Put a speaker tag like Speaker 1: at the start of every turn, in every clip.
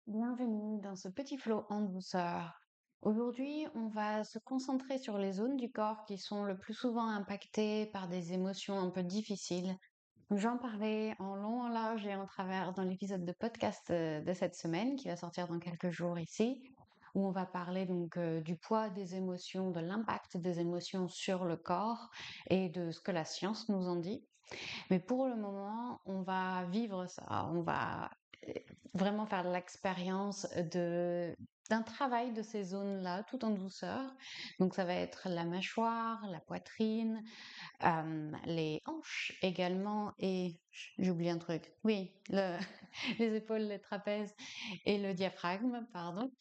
Speaker 1: Bienvenue dans ce petit flot en douceur. Aujourd'hui, on va se concentrer sur les zones du corps qui sont le plus souvent impactées par des émotions un peu difficiles. J'en parlais en long, en large et en travers dans l'épisode de podcast de cette semaine qui va sortir dans quelques jours ici, où on va parler donc du poids des émotions, de l'impact des émotions sur le corps et de ce que la science nous en dit. Mais pour le moment, on va vivre ça. On va euh, vraiment faire l'expérience d'un travail de ces zones-là, tout en douceur. Donc, ça va être la mâchoire, la poitrine, les hanches également, et j'oublie un truc. Oui, les épaules, les trapèzes et le diaphragme, pardon.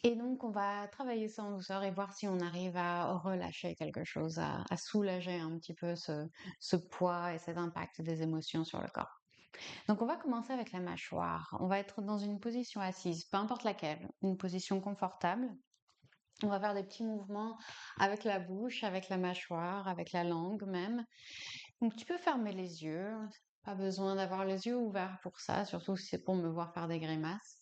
Speaker 1: Et donc, on va travailler ça en douceur et voir si on arrive à relâcher quelque chose, à soulager un petit peu ce poids et cet impact des émotions sur le corps. Donc, on va commencer avec la mâchoire. On va être dans une position assise, peu importe laquelle, une position confortable. On va faire des petits mouvements avec la bouche, avec la mâchoire, avec la langue même. Donc, tu peux fermer les yeux. Pas besoin d'avoir les yeux ouverts pour ça, surtout si c'est pour me voir faire des grimaces.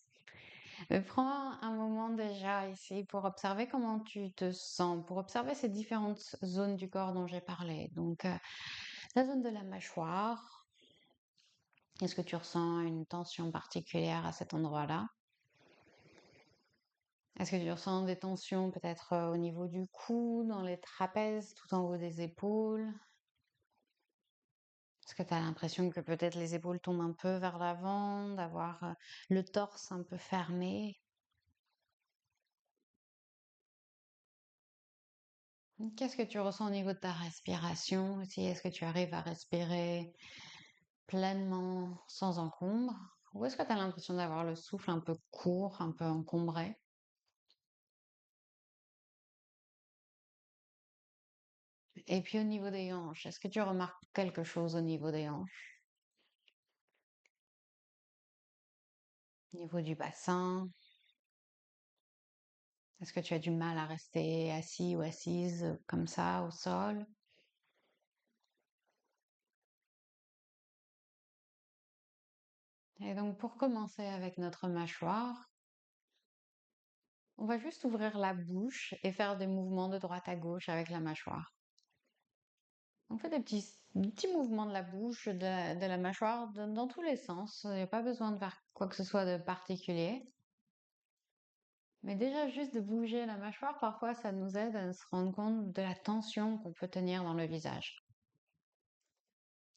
Speaker 1: Prends un moment déjà ici pour observer comment tu te sens, pour observer ces différentes zones du corps dont j'ai parlé. Donc, la zone de la mâchoire, est-ce que tu ressens une tension particulière à cet endroit-là? Est-ce que tu ressens des tensions peut-être au niveau du cou, dans les trapèzes, tout en haut des épaules? Est-ce que tu as l'impression que peut-être les épaules tombent un peu vers l'avant, d'avoir le torse un peu fermé? Qu'est-ce que tu ressens au niveau de ta respiration aussi? Est-ce que tu arrives à respirer pleinement, sans encombre? Ou est-ce que tu as l'impression d'avoir le souffle un peu court, un peu encombré? Et puis au niveau des hanches, est-ce que tu remarques quelque chose au niveau des hanches? Au niveau du bassin? Est-ce que tu as du mal à rester assis ou assise comme ça au sol? Et donc pour commencer avec notre mâchoire, on va juste ouvrir la bouche et faire des mouvements de droite à gauche avec la mâchoire. On fait des petits mouvements de la bouche, de la mâchoire, dans tous les sens. Il n'y a pas besoin de faire quoi que ce soit de particulier. Mais déjà, juste de bouger la mâchoire, parfois, ça nous aide à se rendre compte de la tension qu'on peut tenir dans le visage.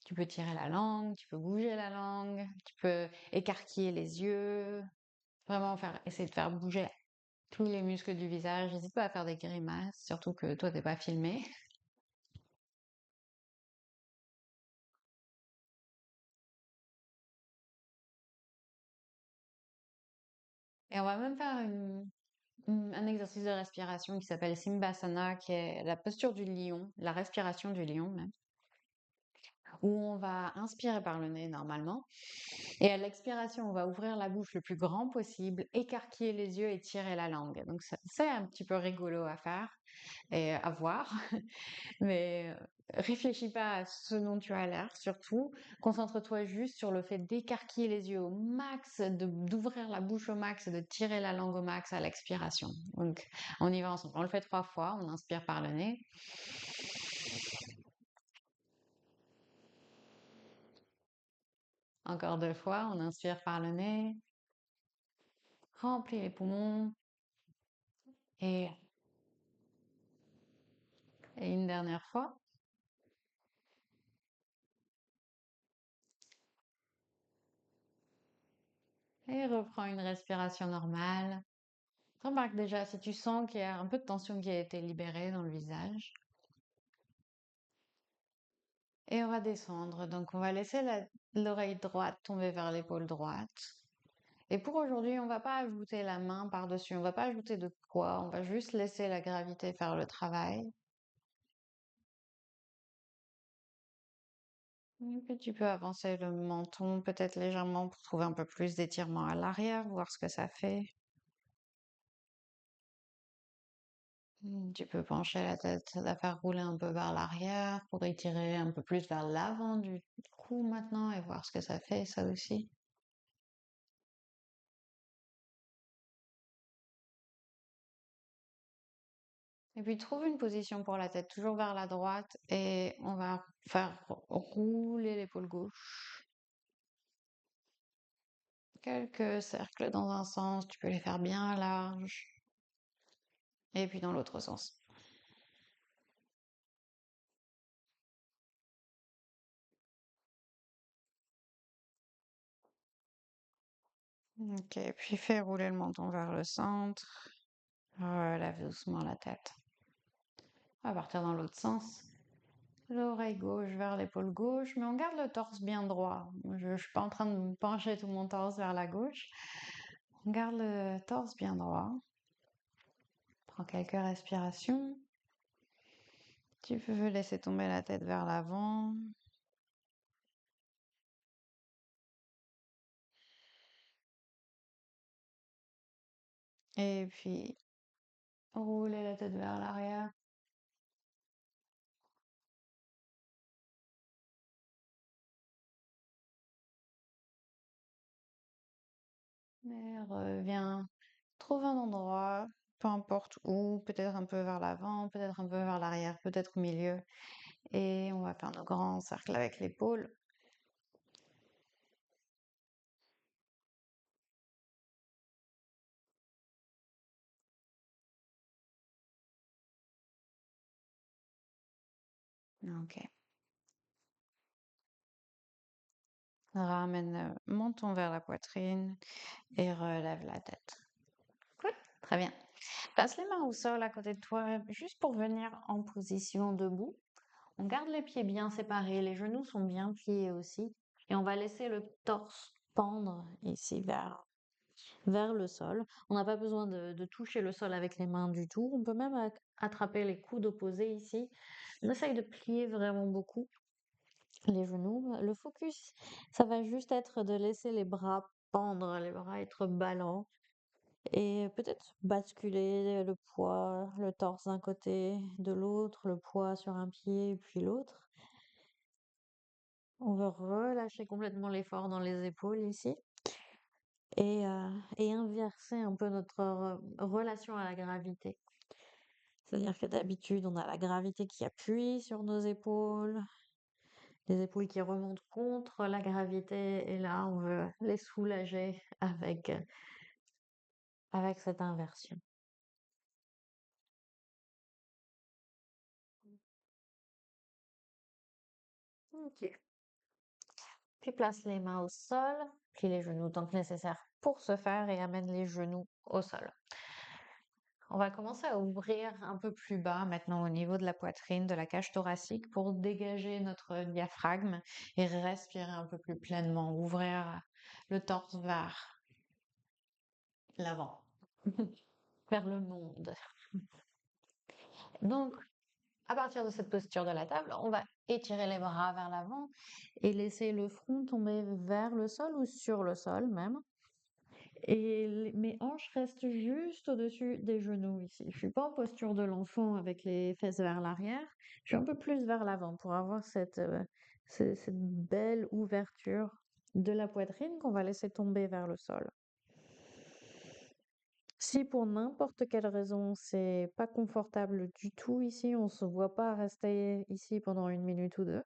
Speaker 1: Tu peux tirer la langue, tu peux bouger la langue, tu peux écarquiller les yeux, vraiment essayer de faire bouger tous les muscles du visage. N'hésite pas à faire des grimaces, surtout que toi, t'es pas filmé. Et on va même faire un exercice de respiration qui s'appelle Simbasana, qui est la posture du lion, la respiration du lion même, où on va inspirer par le nez normalement. Et à l'expiration, on va ouvrir la bouche le plus grand possible, écarquiller les yeux et tirer la langue. Donc c'est un petit peu rigolo à faire et à voir, mais réfléchis pas à ce dont tu as l'air surtout. Concentre-toi juste sur le fait d'écarquiller les yeux au max, d'ouvrir la bouche au max et de tirer la langue au max à l'expiration. Donc on y va ensemble. On le fait 3 fois, on inspire par le nez. Encore 2 fois, on inspire par le nez, remplis les poumons et, et une dernière fois. Et reprends une respiration normale. Remarque déjà si tu sens qu'il y a un peu de tension qui a été libérée dans le visage. Et on va descendre. Donc on va laisser l'oreille droite tomber vers l'épaule droite. Et pour aujourd'hui, on va pas ajouter la main par-dessus. On va pas ajouter de poids. On va juste laisser la gravité faire le travail. Et puis tu peux avancer le menton peut-être légèrement pour trouver un peu plus d'étirement à l'arrière, voir ce que ça fait. Tu peux pencher la tête, la faire rouler un peu vers l'arrière pour étirer un peu plus vers l'avant du cou maintenant et voir ce que ça fait, ça aussi. Et puis trouve une position pour la tête, toujours vers la droite, et on va faire rouler l'épaule gauche. Quelques cercles dans un sens, tu peux les faire bien larges, et puis dans l'autre sens. Ok, puis fais rouler le menton vers le centre. Relève doucement la tête. On va partir dans l'autre sens. L'oreille gauche vers l'épaule gauche, mais on garde le torse bien droit. Je ne suis pas en train de me pencher tout mon torse vers la gauche. On garde le torse bien droit. Prends quelques respirations. Tu peux laisser tomber la tête vers l'avant. Et puis, rouler la tête vers l'arrière. Et reviens. Trouve un endroit, peu importe où, peut-être un peu vers l'avant, peut-être un peu vers l'arrière, peut-être au milieu. Et on va faire nos grands cercles avec l'épaule. Ok. Ramène le menton vers la poitrine et relève la tête. Cool, très bien. Passe les mains au sol à côté de toi, juste pour venir en position debout. On garde les pieds bien séparés, les genoux sont bien pliés aussi. Et on va laisser le torse pendre ici vers le sol. On n'a pas besoin de toucher le sol avec les mains du tout. On peut même attraper les coudes opposés ici. On essaye de plier vraiment beaucoup les genoux. Le focus, ça va juste être de laisser les bras pendre, les bras être ballants et peut-être basculer le poids, le torse d'un côté, de l'autre, le poids sur un pied puis l'autre. On veut relâcher complètement l'effort dans les épaules ici et inverser un peu notre relation à la gravité. C'est-à-dire que d'habitude, on a la gravité qui appuie sur nos épaules, les épaules qui remontent contre la gravité, et là, on veut les soulager avec cette inversion. Ok. Puis place les mains au sol, plie les genoux tant que nécessaire pour ce faire et amène les genoux au sol. On va commencer à ouvrir un peu plus bas maintenant au niveau de la poitrine, de la cage thoracique pour dégager notre diaphragme et respirer un peu plus pleinement, ouvrir le torse vers l'avant, vers le monde. Donc, à partir de cette posture de la table, on va étirer les bras vers l'avant et laisser le front tomber vers le sol ou sur le sol même. Et mes hanches restent juste au-dessus des genoux ici. Je suis pas en posture de l'enfant avec les fesses vers l'arrière. Je suis un peu plus vers l'avant pour avoir cette belle ouverture de la poitrine qu'on va laisser tomber vers le sol. Si pour n'importe quelle raison c'est pas confortable du tout ici, on se voit pas rester ici pendant 1 minute ou deux,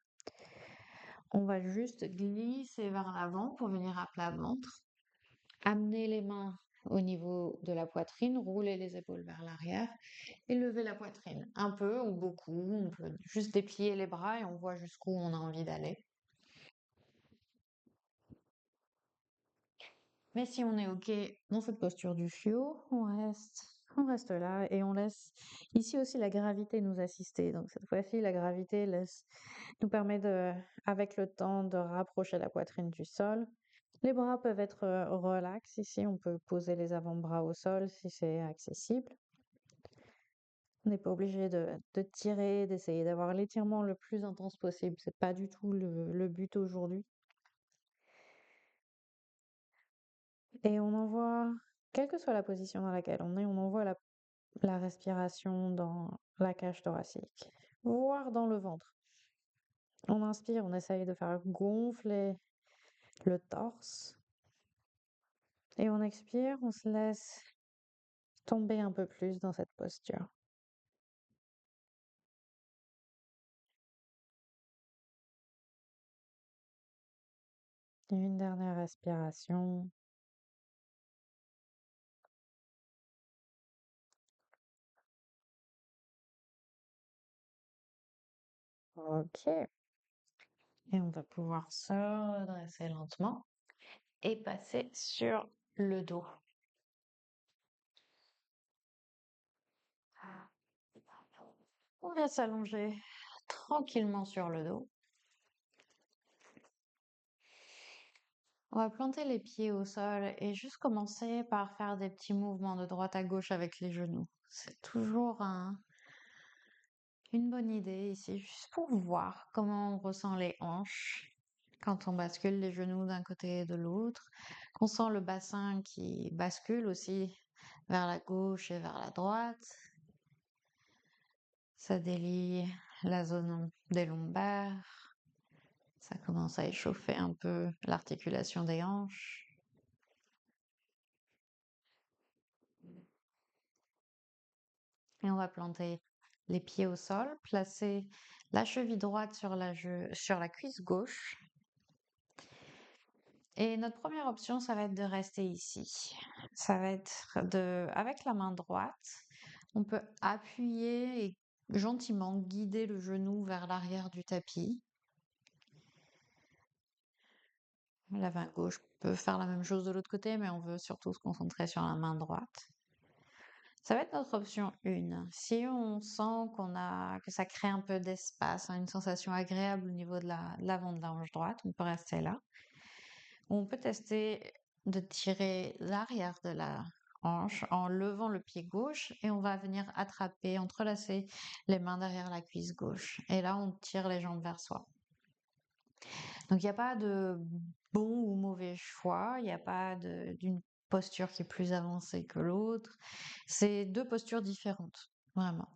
Speaker 1: on va juste glisser vers l'avant pour venir à plat ventre. Amener les mains au niveau de la poitrine, rouler les épaules vers l'arrière et lever la poitrine. Un peu ou beaucoup, on peut juste déplier les bras et on voit jusqu'où on a envie d'aller. Mais si on est OK dans cette posture du chiot, on reste là et on laisse ici aussi la gravité nous assister. Donc cette fois-ci, la gravité nous permet avec le temps de rapprocher la poitrine du sol. Les bras peuvent être relax ici, on peut poser les avant-bras au sol si c'est accessible. On n'est pas obligé de tirer, d'essayer d'avoir l'étirement le plus intense possible. C'est pas du tout le but aujourd'hui. Et on envoie, quelle que soit la position dans laquelle on est, on envoie la respiration dans la cage thoracique, voire dans le ventre. On inspire, on essaye de faire gonfler le torse. Et on expire, on se laisse tomber un peu plus dans cette posture. Une dernière respiration. Ok. Et on va pouvoir se redresser lentement et passer sur le dos. On va s'allonger tranquillement sur le dos. On va planter les pieds au sol et juste commencer par faire des petits mouvements de droite à gauche avec les genoux. C'est toujours une bonne idée ici, juste pour voir comment on ressent les hanches quand on bascule les genoux d'un côté et de l'autre, qu'on sent le bassin qui bascule aussi vers la gauche et vers la droite. Ça délie la zone des lombaires. Ça commence à échauffer un peu l'articulation des hanches. Et on va planter les pieds au sol, placer la cheville droite sur la cuisse gauche. Et notre première option, ça va être de rester ici. Ça va être avec la main droite, on peut appuyer et gentiment guider le genou vers l'arrière du tapis. La main gauche peut faire la même chose de l'autre côté, mais on veut surtout se concentrer sur la main droite. Ça va être notre option 1. Si on sent que ça crée un peu d'espace, une sensation agréable au niveau de l'avant de la hanche droite, on peut rester là. On peut tester de tirer l'arrière de la hanche en levant le pied gauche et on va venir attraper, entrelacer les mains derrière la cuisse gauche. Et là, on tire les jambes vers soi. Donc, il n'y a pas de bon ou mauvais choix, il n'y a pas d'une posture qui est plus avancée que l'autre. C'est deux postures différentes, vraiment.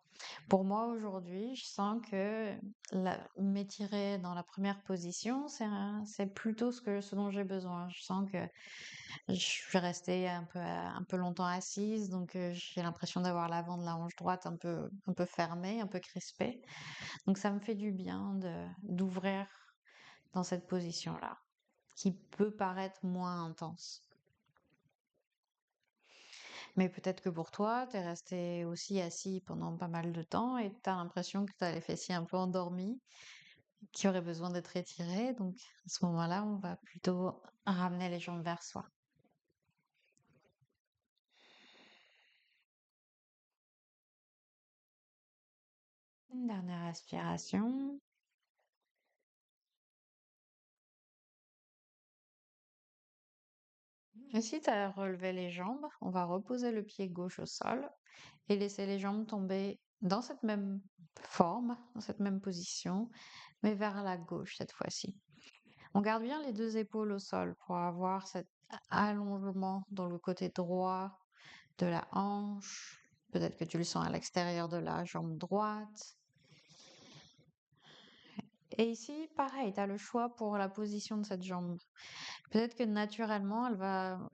Speaker 1: Pour moi, aujourd'hui, je sens que m'étirer dans la première position, c'est plutôt ce dont j'ai besoin. Je sens que je suis restée un peu longtemps assise, donc j'ai l'impression d'avoir l'avant de la hanche droite un peu fermée, un peu crispée. Donc ça me fait du bien d'ouvrir dans cette position-là, qui peut paraître moins intense. Mais peut-être que pour toi, tu es resté aussi assis pendant pas mal de temps et tu as l'impression que tu as les fessiers un peu endormis, qui auraient besoin d'être étirés. Donc à ce moment-là, on va plutôt ramener les jambes vers soi. Une dernière respiration. Et si tu as relevé les jambes, on va reposer le pied gauche au sol et laisser les jambes tomber dans cette même forme, dans cette même position, mais vers la gauche cette fois-ci. On garde bien les deux épaules au sol pour avoir cet allongement dans le côté droit de la hanche. Peut-être que tu le sens à l'extérieur de la jambe droite. Et ici, pareil, tu as le choix pour la position de cette jambe. Peut-être que naturellement,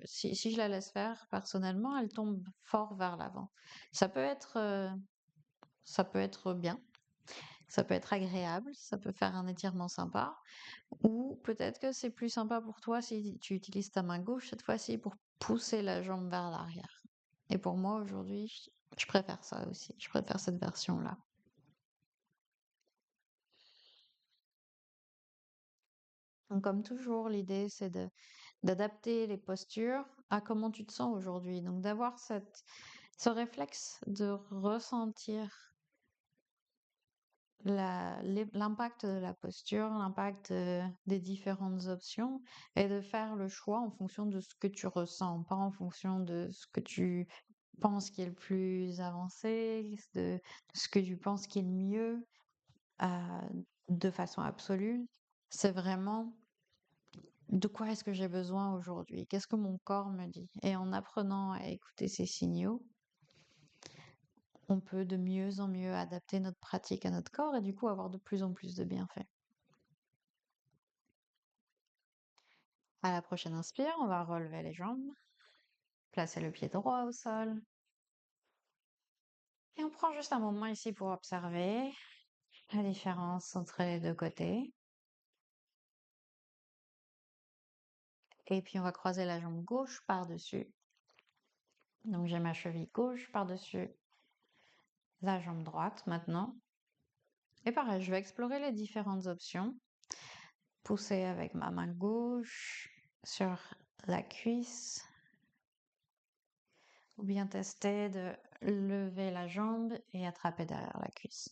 Speaker 1: si je la laisse faire, personnellement, elle tombe fort vers l'avant. Ça peut être, euh, ça peut être bien, ça peut être agréable, ça peut faire un étirement sympa. Ou peut-être que c'est plus sympa pour toi si tu utilises ta main gauche cette fois-ci pour pousser la jambe vers l'arrière. Et pour moi, aujourd'hui, je préfère ça aussi. Je préfère cette version-là. Donc, comme toujours, l'idée, c'est d'adapter les postures à comment tu te sens aujourd'hui. Donc, d'avoir ce réflexe de ressentir l'impact de la posture, l'impact des différentes options et de faire le choix en fonction de ce que tu ressens, pas en fonction de ce que tu penses qui est le plus avancé, de ce que tu penses qui est le mieux euh, de façon absolue. C'est vraiment de quoi est-ce que j'ai besoin aujourd'hui? Qu'est-ce que mon corps me dit? Et en apprenant à écouter ces signaux, on peut de mieux en mieux adapter notre pratique à notre corps et du coup avoir de plus en plus de bienfaits. À la prochaine inspire, on va relever les jambes, placer le pied droit au sol. Et on prend juste un moment ici pour observer la différence entre les deux côtés. Et puis on va croiser la jambe gauche par-dessus. Donc j'ai ma cheville gauche par-dessus la jambe droite maintenant. Et pareil, je vais explorer les différentes options. Pousser avec ma main gauche sur la cuisse. Ou bien tester de lever la jambe et attraper derrière la cuisse.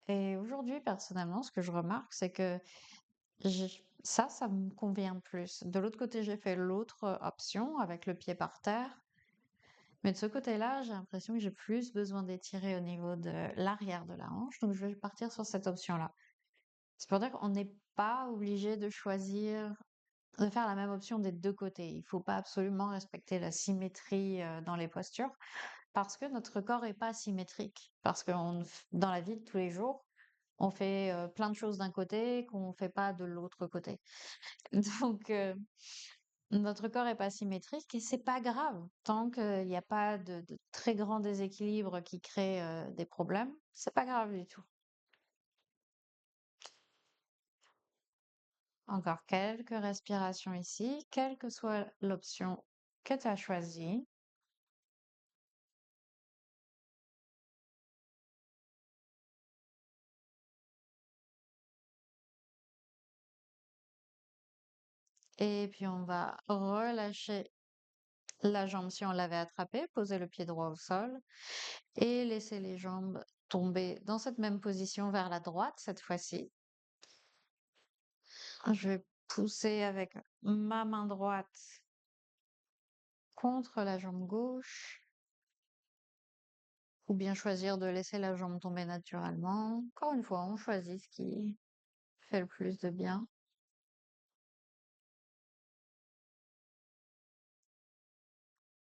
Speaker 1: Et aujourd'hui, personnellement, ce que je remarque, c'est que ça me convient plus. De l'autre côté, j'ai fait l'autre option avec le pied par terre. Mais de ce côté-là, j'ai l'impression que j'ai plus besoin d'étirer au niveau de l'arrière de la hanche. Donc, je vais partir sur cette option-là. C'est pour dire qu'on n'est pas obligé de choisir, de faire la même option des deux côtés. Il faut pas absolument respecter la symétrie dans les postures parce que notre corps est pas symétrique. Parce que dans la vie de tous les jours, on fait plein de choses d'un côté qu'on fait pas de l'autre côté. Donc, notre corps est pas symétrique et c'est pas grave. Tant qu'il n'y a pas de très grand déséquilibre qui crée des problèmes, c'est pas grave du tout. Encore quelques respirations ici, quelle que soit l'option que tu as choisie. Et puis on va relâcher la jambe si on l'avait attrapée, poser le pied droit au sol et laisser les jambes tomber dans cette même position vers la droite cette fois-ci. Je vais pousser avec ma main droite contre la jambe gauche ou bien choisir de laisser la jambe tomber naturellement. Encore une fois, on choisit ce qui fait le plus de bien.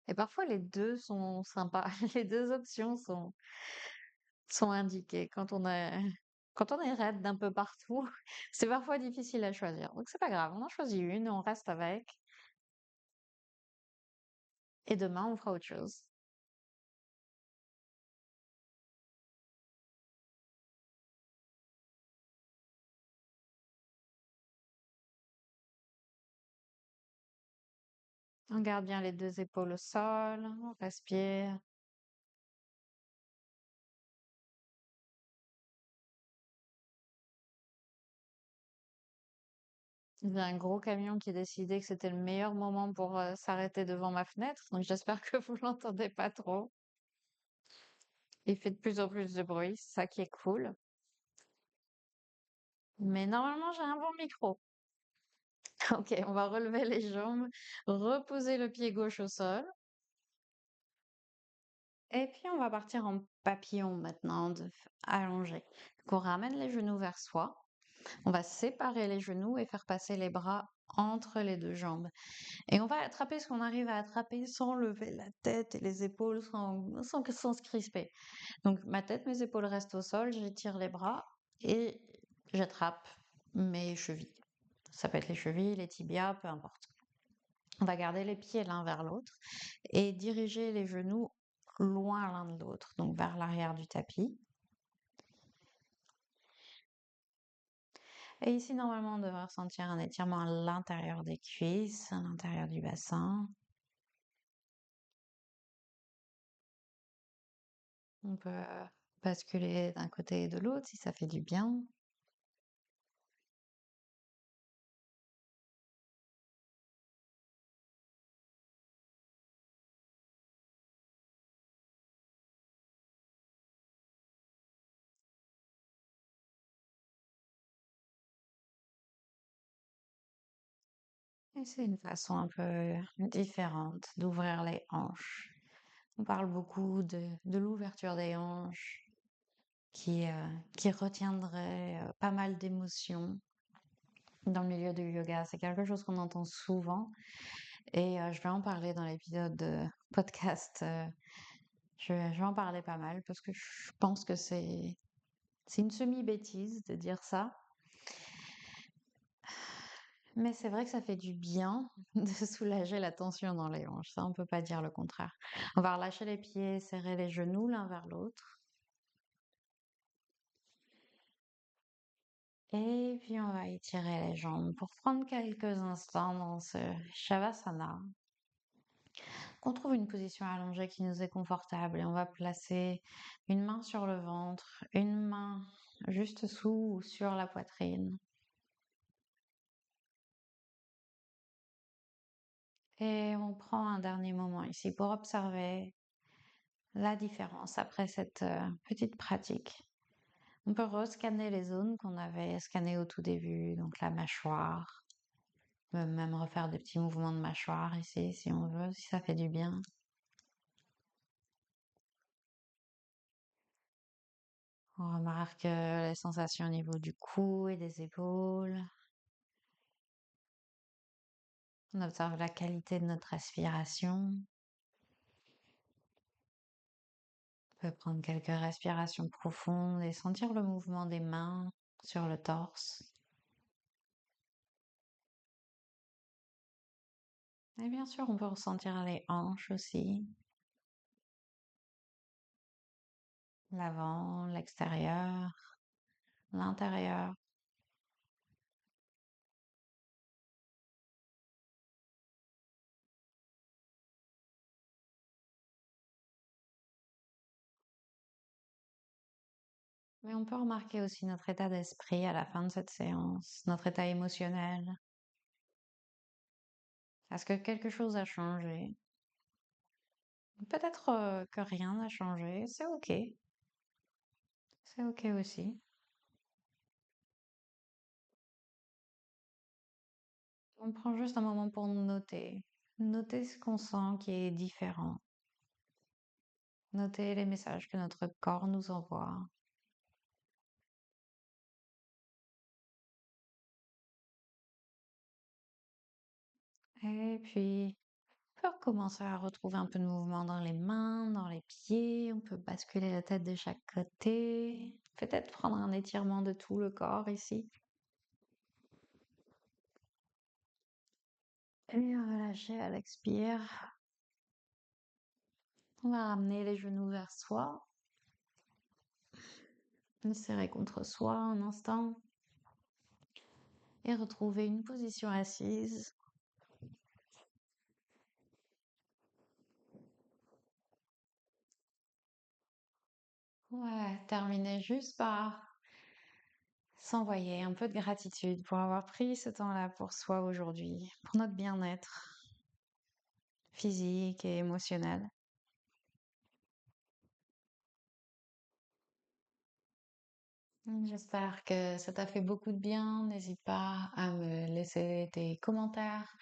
Speaker 1: Et parfois, les deux sont sympas. Les deux options sont indiquées. Quand on est raide d'un peu partout, c'est parfois difficile à choisir. Donc, c'est pas grave. On en choisit une, on reste avec. Et demain, on fera autre chose. On garde bien les deux épaules au sol. On respire. Il y a un gros camion qui décidait que c'était le meilleur moment pour s'arrêter devant ma fenêtre. Donc, j'espère que vous l'entendez pas trop. Il fait de plus en plus de bruit. C'est ça qui est cool. Mais normalement, j'ai un bon micro. Ok, on va relever les jambes, reposer le pied gauche au sol. Et puis, on va partir en papillon maintenant, allongé. Donc, on ramène les genoux vers soi. On va séparer les genoux et faire passer les bras entre les deux jambes. Et on va attraper ce qu'on arrive à attraper sans lever la tête et les épaules, sans se crisper. Donc, ma tête, mes épaules restent au sol, j'étire les bras et j'attrape mes chevilles. Ça peut être les chevilles, les tibias, peu importe. On va garder les pieds l'un vers l'autre et diriger les genoux loin l'un de l'autre, donc vers l'arrière du tapis. Et ici, normalement, on devrait ressentir un étirement à l'intérieur des cuisses, à l'intérieur du bassin. On peut basculer d'un côté et de l'autre si ça fait du bien. Et c'est une façon un peu différente d'ouvrir les hanches. On parle beaucoup de l'ouverture des hanches qui, euh, qui retiendrait pas mal d'émotions dans le milieu du yoga. C'est quelque chose qu'on entend souvent et je vais en parler dans l'épisode de podcast. Je vais en parler pas mal parce que je pense que c'est une semi-bêtise de dire ça. Mais c'est vrai que ça fait du bien de soulager la tension dans les hanches. Ça, on peut pas dire le contraire. On va relâcher les pieds, serrer les genoux l'un vers l'autre. Et puis on va étirer les jambes pour prendre quelques instants dans ce Shavasana. Qu'on trouve une position allongée qui nous est confortable et on va placer une main sur le ventre, une main juste sous ou sur la poitrine. Et on prend un dernier moment ici pour observer la différence après cette petite pratique. On peut rescanner les zones qu'on avait scannées au tout début, donc la mâchoire. On peut même refaire des petits mouvements de mâchoire ici si on veut, si ça fait du bien. On remarque les sensations au niveau du cou et des épaules. On observe la qualité de notre respiration. On peut prendre quelques respirations profondes et sentir le mouvement des mains sur le torse. Et bien sûr, on peut ressentir les hanches aussi, l'avant, l'extérieur, l'intérieur. Mais on peut remarquer aussi notre état d'esprit à la fin de cette séance, notre état émotionnel. Est-ce que quelque chose a changé? Peut-être que rien n'a changé, c'est ok. C'est ok aussi. On prend juste un moment pour noter. Noter ce qu'on sent qui est différent. Noter les messages que notre corps nous envoie. Et puis, on peut recommencer à retrouver un peu de mouvement dans les mains, dans les pieds. On peut basculer la tête de chaque côté. Peut-être prendre un étirement de tout le corps ici. Et relâcher à l'expire. On va ramener les genoux vers soi. Le serrer contre soi un instant. Et retrouver une position assise. Ouais, terminer juste par s'envoyer un peu de gratitude pour avoir pris ce temps-là pour soi aujourd'hui, pour notre bien-être physique et émotionnel. J'espère que ça t'a fait beaucoup de bien. N'hésite pas à me laisser tes commentaires,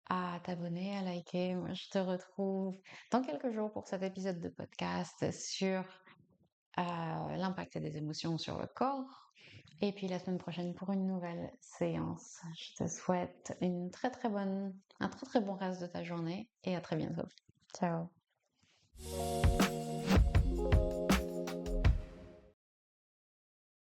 Speaker 1: à t'abonner, à liker. Moi, je te retrouve dans quelques jours pour cet épisode de podcast sur l'impact des émotions sur le corps. Et puis la semaine prochaine pour une nouvelle séance. Je te souhaite un très très bon reste de ta journée et à très bientôt. Ciao.